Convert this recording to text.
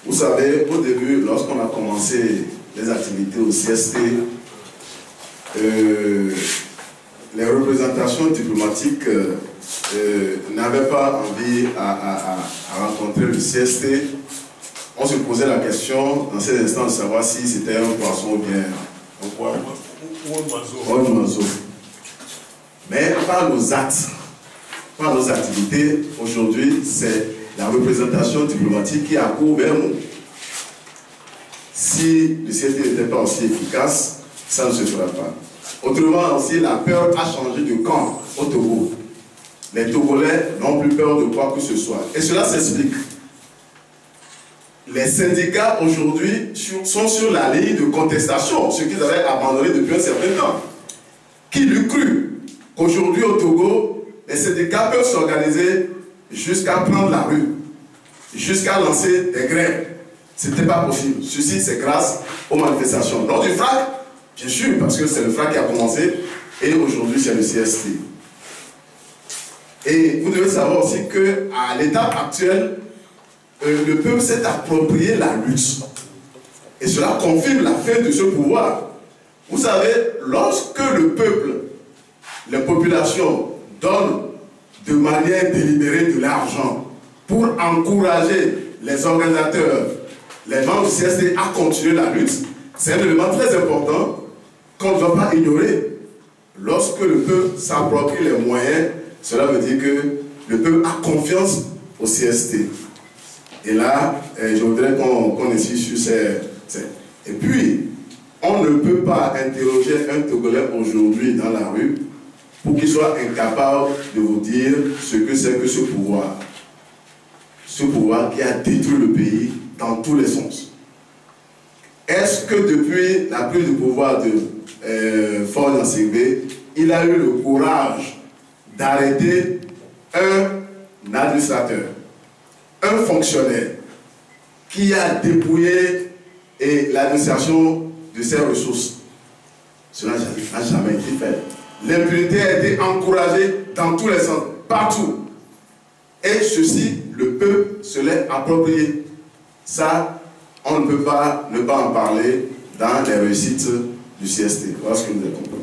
Vous savez, au début, lorsqu'on a commencé les activités au CST, les représentations diplomatiques n'avaient pas envie à rencontrer le CST. On se posait la question dans ces instants de savoir si c'était un poisson ou bien un quoi, ou un oiseau. Mais par nos actes, par nos activités, aujourd'hui, c'est la représentation diplomatique qui accourt vers nous. Si le CST n'était pas aussi efficace, ça ne se fera pas. Autrement aussi, la peur a changé de camp au Togo. Les Togolais n'ont plus peur de quoi que ce soit. Et cela s'explique. Les syndicats aujourd'hui sont sur la ligne de contestation, ce qu'ils avaient abandonné depuis un certain temps. Qui l'eût cru qu'aujourd'hui au Togo, les syndicats peuvent s'organiser jusqu'à prendre la rue, jusqu'à lancer des grèves. Ce n'était pas possible. Ceci, c'est grâce aux manifestations. Lors du FRAC, bien sûr, parce que c'est le FRAC qui a commencé, et aujourd'hui, c'est le CST. Et vous devez savoir aussi qu'à l'étape actuelle, le peuple s'est approprié la lutte. Et cela confirme la fin de ce pouvoir. Vous savez, lorsque le peuple, les populations donnent de manière délibérée de l'argent pour encourager les organisateurs, les membres du CST à continuer la lutte, c'est un élément très important qu'on ne doit pas ignorer. Lorsque le peuple s'approprie les moyens, cela veut dire que le peuple a confiance au CST. Et là, je voudrais qu'on insiste sur ces... Et puis, on ne peut pas interroger un Togolais aujourd'hui dans la rue pour qu'il soit incapable de vous dire ce que c'est que ce pouvoir. Ce pouvoir qui a détruit le pays dans tous les sens. Est-ce que depuis la prise de pouvoir de Faure Gnassingbé, il a eu le courage d'arrêter un administrateur, un fonctionnaire qui a dépouillé l'administration de ses ressources? Cela n'a jamais été fait. L'impunité a été encouragée dans tous les sens, partout. Et ceci, le peuple se l'est approprié. Ça, on ne peut pas ne pas en parler dans les réussites du CST. Voilà ce que vous avez compris.